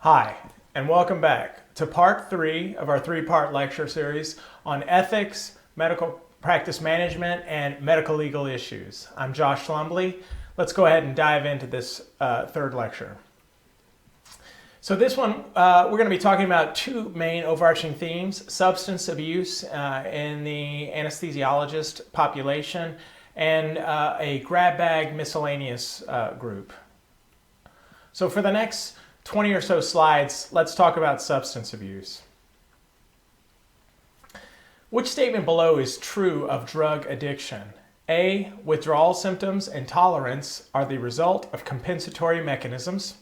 Hi, and welcome back to part 3 of our 3-part lecture series on ethics, medical practice management, and medical legal issues. I'm Josh Lumbley. Let's go ahead and dive into this third lecture. So this one, we're going to be talking about two main overarching themes: substance abuse in the anesthesiologist population and a grab bag miscellaneous group. So for the next 20 or so slides, let's talk about substance abuse. Which statement below is true of drug addiction? A. Withdrawal symptoms and tolerance are the result of compensatory mechanisms.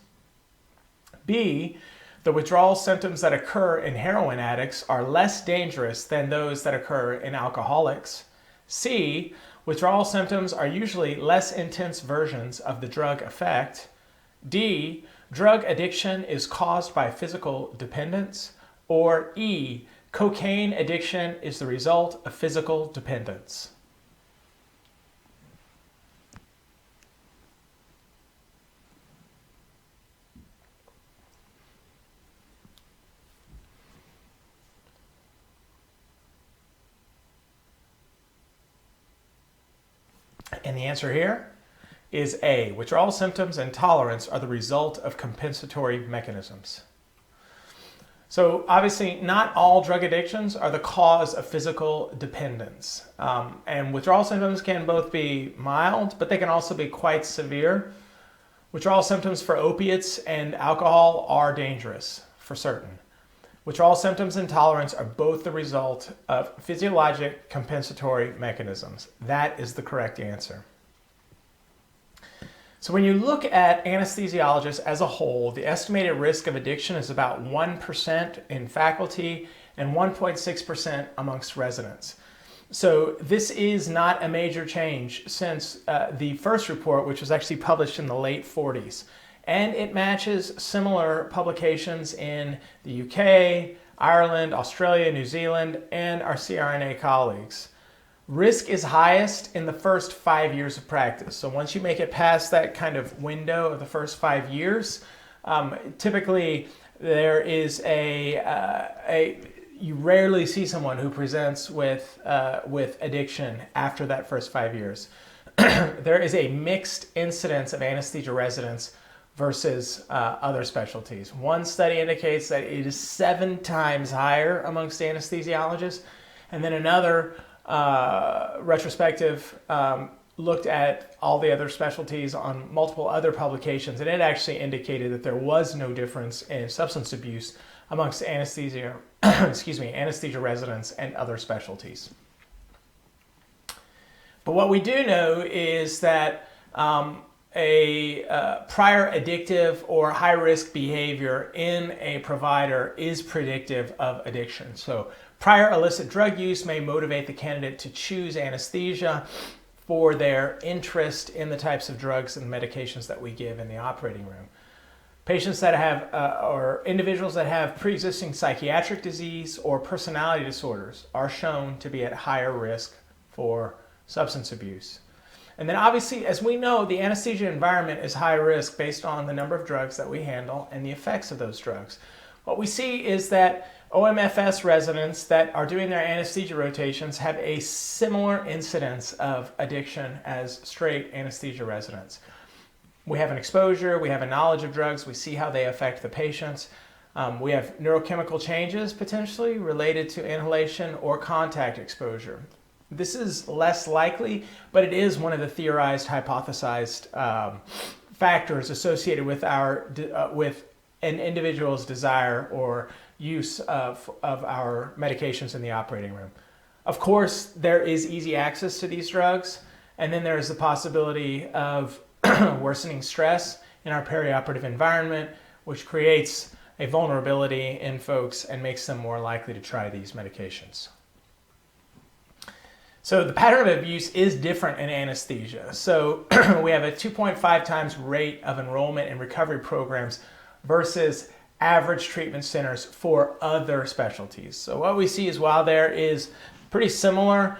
B. The withdrawal symptoms that occur in heroin addicts are less dangerous than those that occur in alcoholics. C. Withdrawal symptoms are usually less intense versions of the drug effect. D. Drug addiction is caused by physical dependence. Or E. Cocaine addiction is the result of physical dependence. And the answer here is A. Withdrawal symptoms and tolerance are the result of compensatory mechanisms. So obviously not all drug addictions are the cause of physical dependence. And withdrawal symptoms can both be mild, but they can also be quite severe. Withdrawal symptoms for opiates and alcohol are dangerous, for certain. Withdrawal symptoms and tolerance are both the result of physiologic compensatory mechanisms. That is the correct answer. So when you look at anesthesiologists as a whole, the estimated risk of addiction is about 1% in faculty and 1.6% amongst residents. So this is not a major change since the first report, which was actually published in the late 40s. And it matches similar publications in the UK, Ireland, Australia, New Zealand, and our CRNA colleagues. Risk is highest in the first 5 years of practice. So once you make it past that kind of window of the first 5 years, typically there is you rarely see someone who presents with addiction after that first 5 years. There is a mixed incidence of anesthesia residents versus other specialties. One study indicates that it is 7 times higher amongst anesthesiologists, and then another retrospective looked at all the other specialties on multiple other publications, and it actually indicated that there was no difference in substance abuse amongst anesthesia residents and other specialties. But what we do know is that a prior addictive or high-risk behavior in a provider is predictive of addiction. So prior illicit drug use may motivate the candidate to choose anesthesia for their interest in the types of drugs and medications that we give in the operating room. Patients that have, or individuals that have pre-existing psychiatric disease or personality disorders are shown to be at higher risk for substance abuse. And then obviously, as we know, the anesthesia environment is high risk based on the number of drugs that we handle and the effects of those drugs. What we see is that OMFS residents that are doing their anesthesia rotations have a similar incidence of addiction as straight anesthesia residents. We have an exposure, we have a knowledge of drugs, we see how they affect the patients. We have neurochemical changes potentially related to inhalation or contact exposure. This is less likely, but it is one of the theorized, hypothesized factors associated with with an individual's desire or use of our medications in the operating room. Of course, there is easy access to these drugs, and then there is the possibility of worsening stress in our perioperative environment, which creates a vulnerability in folks and makes them more likely to try these medications. So the pattern of abuse is different in anesthesia. So we have a 2.5 times rate of enrollment in recovery programs versus average treatment centers for other specialties. So what we see is while there is Pretty similar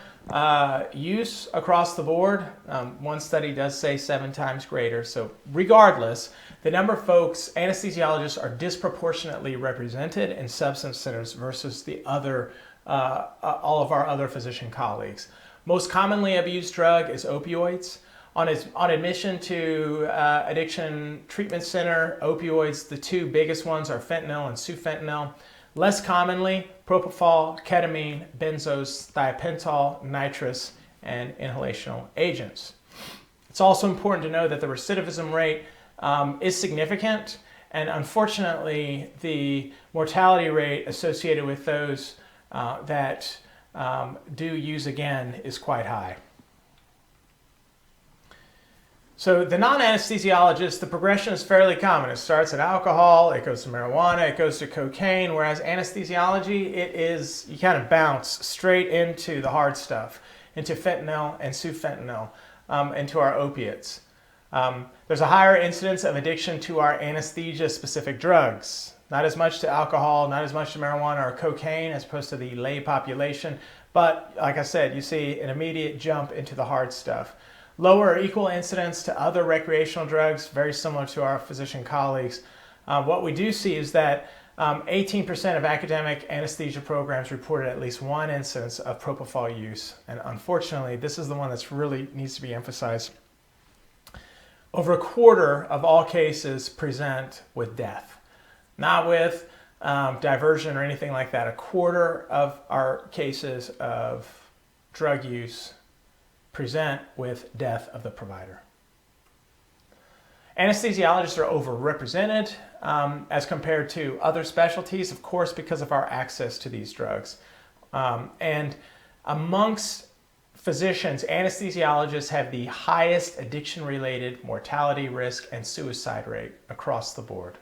use across the board. One study does say 7 times greater. So regardless, the number of folks, anesthesiologists are disproportionately represented in substance centers versus the other, all of our other physician colleagues. Most commonly abused drug is opioids. On admission to addiction treatment center, opioids, the 2 biggest ones are fentanyl and sufentanil. Less commonly, propofol, ketamine, benzos, thiopentol, nitrous, and inhalational agents. It's also important to know that the recidivism rate is significant, and unfortunately, the mortality rate associated with those that do use again is quite high. So the non-anesthesiologist, the progression is fairly common. It starts at alcohol, it goes to marijuana, it goes to cocaine, whereas anesthesiology, it is, you kind of bounce straight into the hard stuff, into fentanyl and sufentanil, into our opiates. There's a higher incidence of addiction to our anesthesia-specific drugs. Not as much to alcohol, not as much to marijuana or cocaine as opposed to the lay population. But like I said, you see an immediate jump into the hard stuff. Lower or equal incidence to other recreational drugs, very similar to our physician colleagues. What we do see is that 18% of academic anesthesia programs reported at least 1 instance of propofol use. And unfortunately, this is the one that's really needs to be emphasized. Over 1/4 of all cases present with death, not with diversion or anything like that. 1/4 of our cases of drug use present with death of the provider. Anesthesiologists are overrepresented as compared to other specialties, of course, because of our access to these drugs. And amongst physicians, anesthesiologists have the highest addiction-related mortality risk and suicide rate across the board.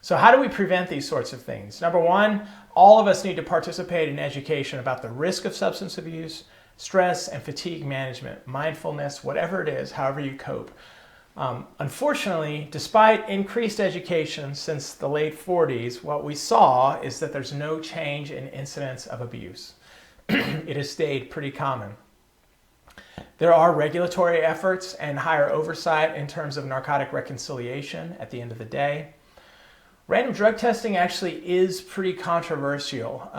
So how do we prevent these sorts of things? Number one, all of us need to participate in education about the risk of substance abuse, stress and fatigue management, mindfulness, whatever it is, however you cope. Unfortunately, despite increased education since the late 40s, what we saw is that there's no change in incidence of abuse. It has stayed pretty common. There are regulatory efforts and higher oversight in terms of narcotic reconciliation at the end of the day. Random drug testing actually is pretty controversial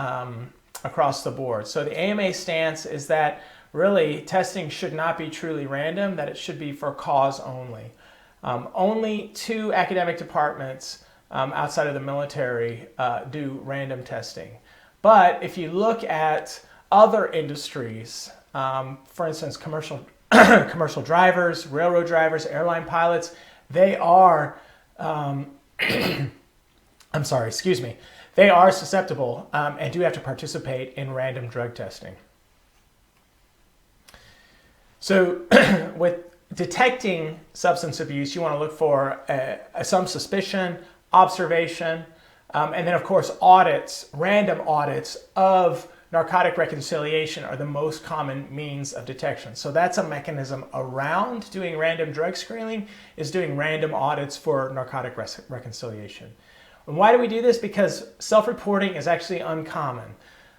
across the board. So the AMA stance is that really testing should not be truly random, that it should be for cause only. Only 2 academic departments outside of the military do random testing. But if you look at other industries, for instance, commercial drivers, railroad drivers, airline pilots, they are, they are susceptible and do have to participate in random drug testing. So with detecting substance abuse, you want to look for some suspicion, observation, and then of course audits, random audits of narcotic reconciliation are the most common means of detection. So that's a mechanism around doing random drug screening, is doing random audits for narcotic reconciliation. And why do we do this? Because self-reporting is actually uncommon.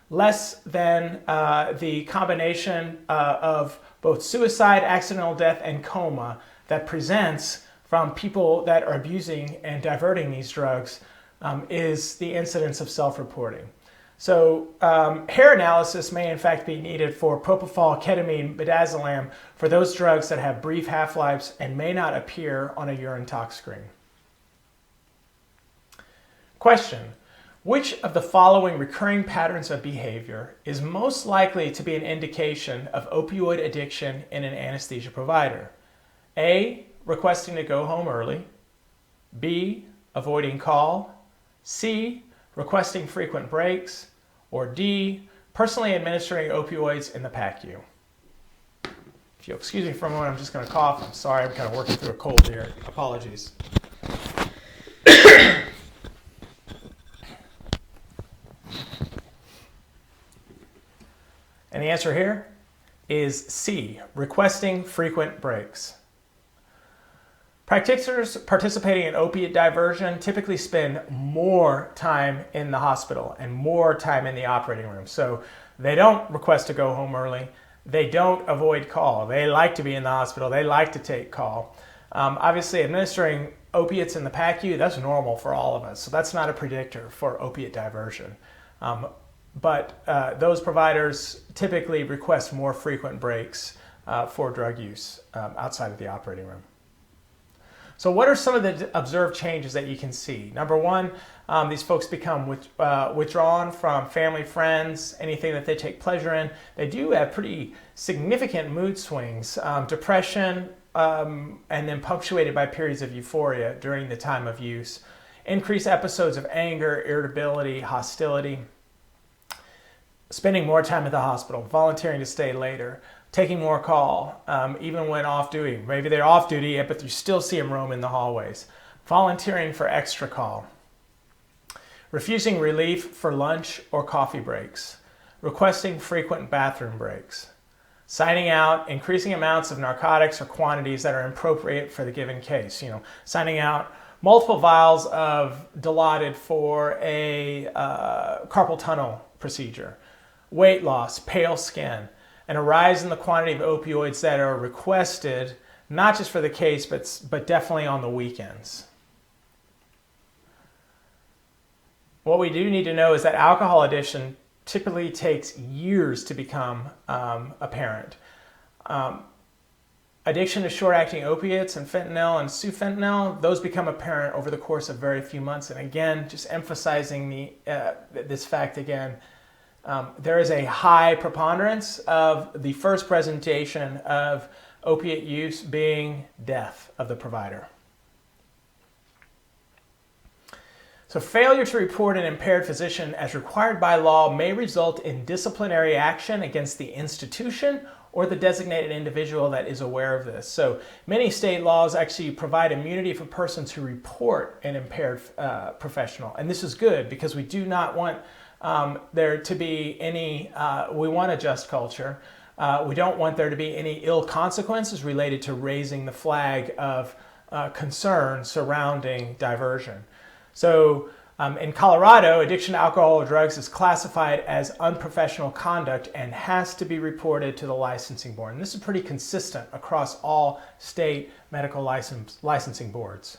Less than the combination of both suicide, accidental death, and coma that presents from people that are abusing and diverting these drugs is the incidence of self-reporting. So hair analysis may in fact be needed for propofol, ketamine, midazolam, for those drugs that have brief half-lives and may not appear on a urine tox screen. Question: which of the following recurring patterns of behavior is most likely to be an indication of opioid addiction in an anesthesia provider? A, requesting to go home early. B, avoiding call. C, requesting frequent breaks. Or D, personally administering opioids in the PACU. If you'll excuse me for a moment, I'm just going to cough. I'm sorry, I'm kind of working through a cold here. Apologies. And the answer here is C, requesting frequent breaks. Practitioners participating in opiate diversion typically spend more time in the hospital and more time in the operating room. So they don't request to go home early. They don't avoid call. They like to be in the hospital. They like to take call. Obviously, administering opiates in the PACU, that's normal for all of us. So that's not a predictor for opiate diversion. But those providers typically request more frequent breaks for drug use outside of the operating room. So what are some of the observed changes that you can see? Number one, these folks become withdrawn from family, friends, anything that they take pleasure in. They do have pretty significant mood swings, depression, and then punctuated by periods of euphoria during the time of use. Increased episodes of anger, irritability, hostility. Spending more time at the hospital, volunteering to stay later. Taking more call, even when off duty. Maybe they're off duty, but you still see them roam in the hallways. Volunteering for extra call. Refusing relief for lunch or coffee breaks. Requesting frequent bathroom breaks. Signing out increasing amounts of narcotics or quantities that are appropriate for the given case. Signing out multiple vials of Dilaudid for a carpal tunnel procedure. Weight loss, pale skin. And a rise in the quantity of opioids that are requested, not just for the case, but definitely on the weekends. What we do need to know is that alcohol addiction typically takes years to become apparent. Addiction to short-acting opiates and fentanyl and sufentanil, those become apparent over the course of very few months. And again, just emphasizing this fact again, there is a high preponderance of the first presentation of opiate use being death of the provider. So failure to report an impaired physician as required by law may result in disciplinary action against the institution or the designated individual that is aware of this. So many state laws actually provide immunity for persons who report an impaired professional. And this is good because we do not want there to be any, we want a just culture. We don't want there to be any ill consequences related to raising the flag of concern surrounding diversion. So in Colorado, addiction to alcohol or drugs is classified as unprofessional conduct and has to be reported to the licensing board. And this is pretty consistent across all state medical licensing boards.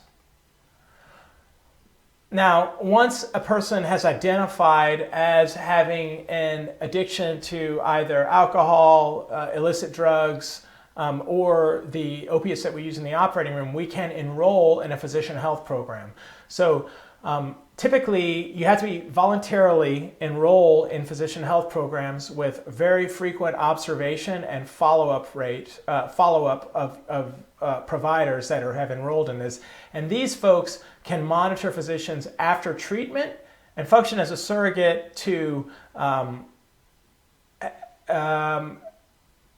Now, once a person has identified as having an addiction to either alcohol, illicit drugs, or the opiates that we use in the operating room, we can enroll in a physician health program. So typically, you have to be voluntarily enroll in physician health programs with very frequent observation and follow-up of providers that have enrolled in this. And these folks can monitor physicians after treatment and function as a surrogate to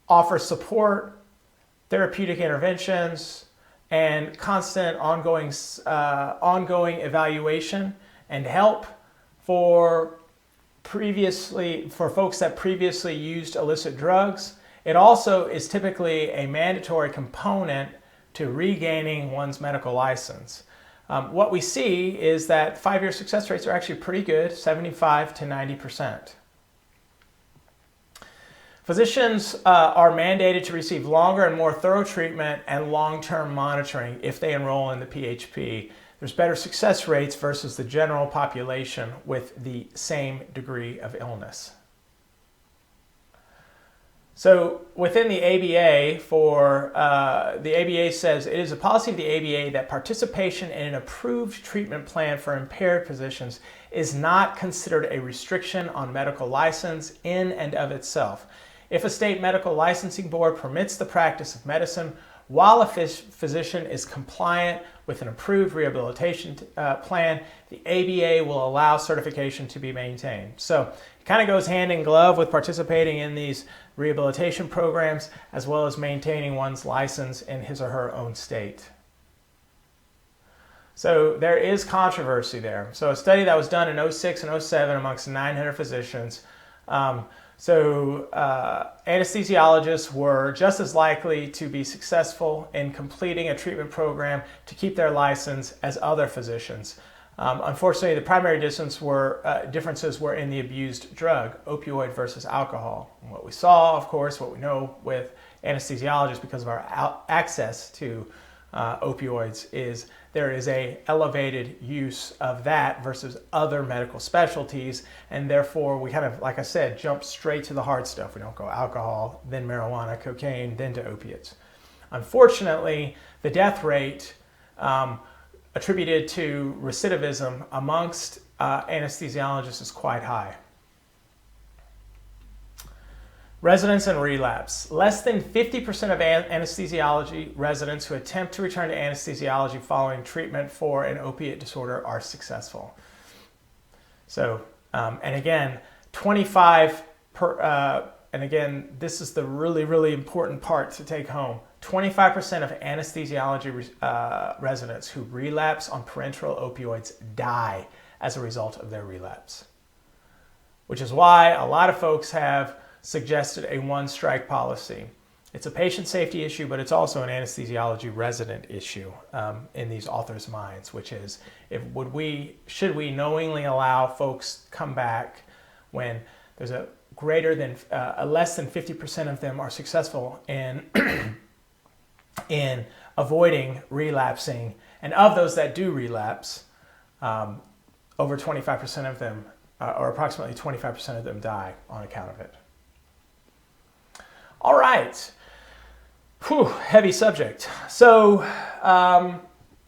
offer support, therapeutic interventions, and constant ongoing evaluation and help for folks that previously used illicit drugs. It also is typically a mandatory component to regaining one's medical license. What we see is that 5-year success rates are actually pretty good, 75 to 90%. Physicians are mandated to receive longer and more thorough treatment and long-term monitoring if they enroll in the PHP. There's better success rates versus the general population with the same degree of illness. So within the ABA, the ABA says it is a policy of the ABA that participation in an approved treatment plan for impaired physicians is not considered a restriction on medical license in and of itself. If a state medical licensing board permits the practice of medicine while a physician is compliant with an approved rehabilitation plan, the ABA will allow certification to be maintained. So it kind of goes hand in glove with participating in these rehabilitation programs as well as maintaining one's license in his or her own state. So there is controversy there. So a study that was done in 06 and 07 amongst 900 physicians So anesthesiologists were just as likely to be successful in completing a treatment program to keep their license as other physicians. Unfortunately, the primary differences were in the abused drug, opioid versus alcohol. And what we saw, of course, what we know with anesthesiologists because of our access to opioids is there is a elevated use of that versus other medical specialties, and therefore we kind of, like I said, jump straight to the hard stuff. We don't go alcohol, then marijuana, cocaine, then to opiates. Unfortunately, the death rate attributed to recidivism amongst anesthesiologists is quite high. Residents and relapse. Less than 50% of anesthesiology residents who attempt to return to anesthesiology following treatment for an opiate disorder are successful. So, and again, 25 and again, this is the really, really important part to take home. 25% of anesthesiology residents who relapse on parenteral opioids die as a result of their relapse, which is why a lot of folks have suggested a one-strike policy. It's a patient safety issue, but it's also an anesthesiology resident issue in these authors' minds, which is, should we knowingly allow folks come back when there's a less than 50% of them are successful in in avoiding relapsing, and of those that do relapse, over 25% of them, or approximately 25% of them, die on account of it. All right, heavy subject. So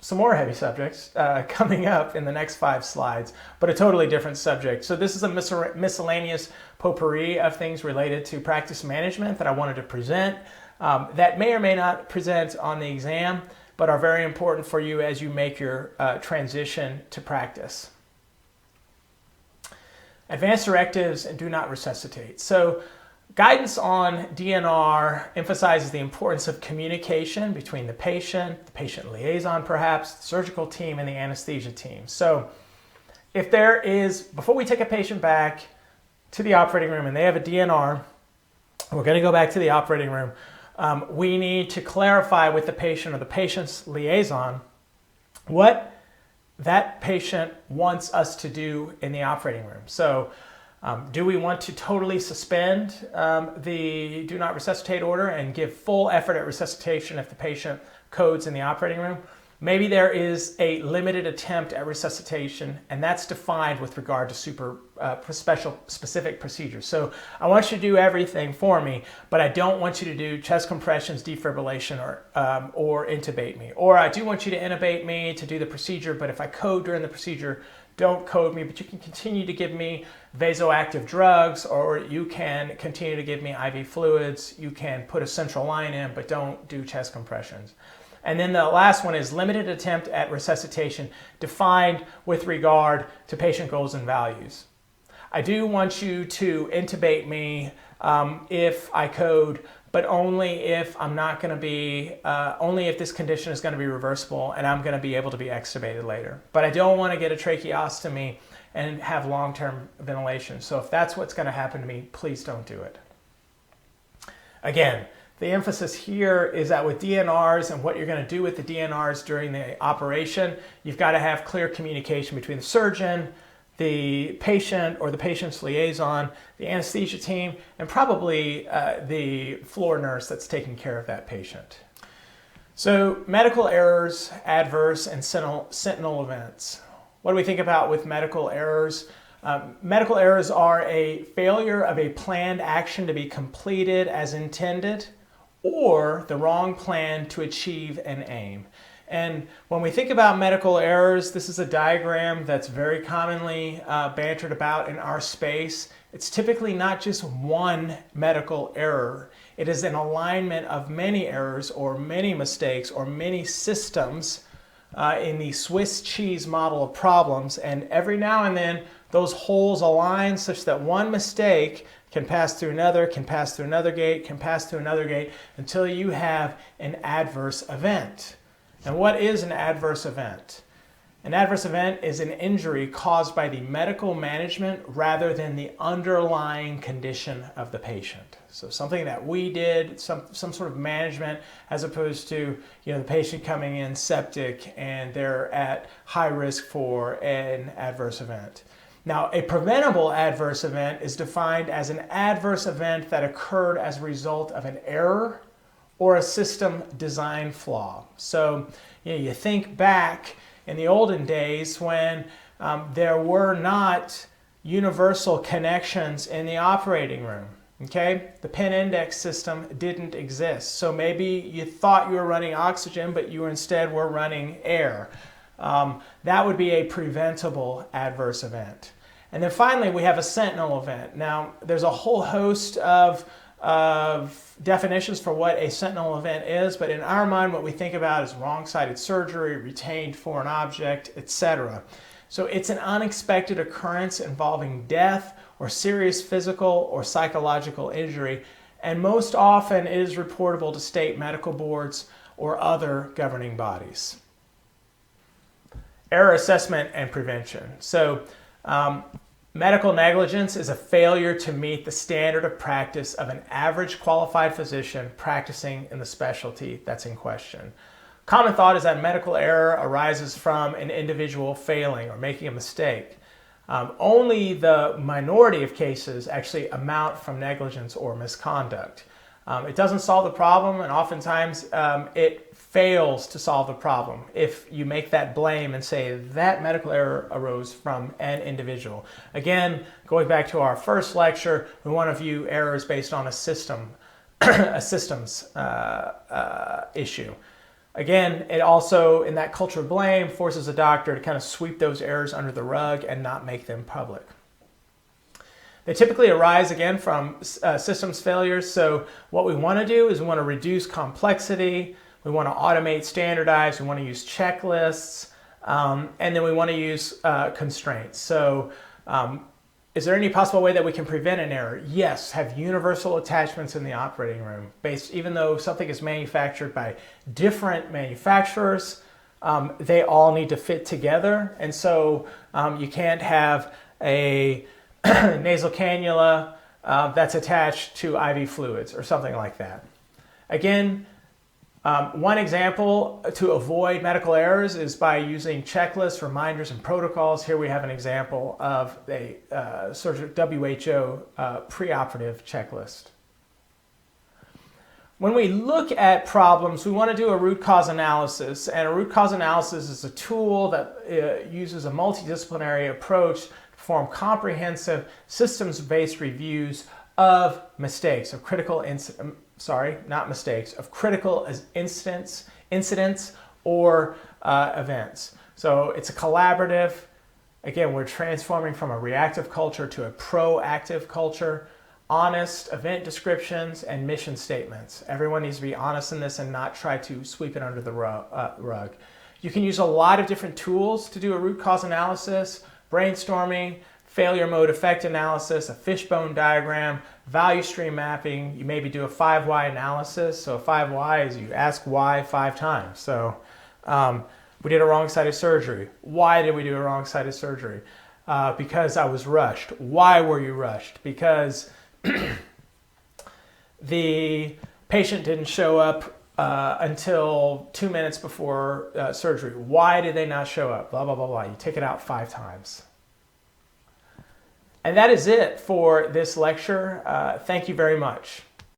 some more heavy subjects coming up in the next 5 slides, but a totally different subject. So this is a miscellaneous potpourri of things related to practice management that I wanted to present that may or may not present on the exam, but are very important for you as you make your transition to practice. Advanced directives and do not resuscitate. So guidance on DNR emphasizes the importance of communication between the patient liaison perhaps, the surgical team, and the anesthesia team. So if there is, before we take a patient back to the operating room and they have a DNR, we're going to go back to the operating room, we need to clarify with the patient or the patient's liaison what that patient wants us to do in the operating room. So do we want to totally suspend the do not resuscitate order and give full effort at resuscitation if the patient codes in the operating room? Maybe there is a limited attempt at resuscitation, and that's defined with regard to specific procedures. So I want you to do everything for me, but I don't want you to do chest compressions, defibrillation, or intubate me. Or I do want you to intubate me to do the procedure, but if I code during the procedure, don't code me, but you can continue to give me vasoactive drugs, or you can continue to give me IV fluids. You can put a central line in, but don't do chest compressions. And then the last one is limited attempt at resuscitation, defined with regard to patient goals and values. I do want you to intubate me if I code, but only if I'm not going to be, only if this condition is going to be reversible and I'm going to be able to be extubated later. But I don't want to get a tracheostomy and have long-term ventilation. So if that's what's going to happen to me, please don't do it. Again, the emphasis here is that with DNRs and what you're going to do with the DNRs during the operation, you've got to have clear communication between the surgeon, the patient or the patient's liaison, the anesthesia team, and probably the floor nurse that's taking care of that patient. So medical errors, adverse, and sentinel events. What do we think about with medical errors? Medical errors are a failure of a planned action to be completed as intended, or the wrong plan to achieve an aim. And when we think about medical errors, this is a diagram that's very commonly bantered about in our space. It's typically not just one medical error. It is an alignment of many errors or many mistakes or many systems in the Swiss cheese model of problems. And every now and then, those holes align such that one mistake can pass through another, can pass through another gate, can pass through another gate, until you have an adverse event. And what is an adverse event? An adverse event is an injury caused by the medical management rather than the underlying condition of the patient. So something that we did, some sort of management, as opposed to the patient coming in septic and they're at high risk for an adverse event. Now, a preventable adverse event is defined as an adverse event that occurred as a result of an error or a system design flaw. So you think back in the olden days when there were not universal connections in the operating room. Okay, the pin index system didn't exist. So maybe you thought you were running oxygen, but you instead were running air. That would be a preventable adverse event. And then finally, we have a Sentinel event. Now, there's a whole host of definitions for what a Sentinel event is, but in our mind, what we think about is wrong-sided surgery, retained foreign object, etc. So it's an unexpected occurrence involving death or serious physical or psychological injury, and most often it is reportable to state medical boards or other governing bodies. Error assessment and prevention. So medical negligence is a failure to meet the standard of practice of an average qualified physician practicing in the specialty that's in question. Common thought is that medical error arises from an individual failing or making a mistake. Only the minority of cases actually amount from negligence or misconduct. It doesn't solve the problem, and oftentimes it fails to solve the problem if you make that blame and say that medical error arose from an individual. Again, going back to our first lecture, we want to view errors based on a system, a systems issue. Again, it also, in that culture of blame, forces a doctor to kind of sweep those errors under the rug and not make them public. They typically arise, again, from systems failures. So what we want to do is we want to reduce complexity, we want to automate, standardize, we want to use checklists, and then we want to use constraints. So is there any possible way that we can prevent an error? Yes, have universal attachments in the operating room. Even though something is manufactured by different manufacturers, they all need to fit together. And so you can't have a nasal cannula that's attached to IV fluids or something like that. Again, one example to avoid medical errors is by using checklists, reminders, and protocols. Here we have an example of a WHO preoperative checklist. When we look at problems, we want to do a root cause analysis. And a root cause analysis is a tool that uses a multidisciplinary approach to perform comprehensive systems-based reviews of mistakes, of critical of critical incidents or events. So it's a collaborative. Again, we're transforming from a reactive culture to a proactive culture. Honest event descriptions and mission statements. Everyone needs to be honest in this and not try to sweep it under the rug. You can use a lot of different tools to do a root cause analysis: brainstorming, failure mode effect analysis, a fishbone diagram, value stream mapping. You maybe do a 5 why analysis. So 5 why is you ask why 5 times. So we did a wrong-sided surgery. Why did we do a wrong-sided surgery? Because I was rushed. Why were you rushed? Because the patient didn't show up until 2 minutes before surgery. Why did they not show up? Blah, blah, blah, blah. You take it out 5 times. And that is it for this lecture. Thank you very much.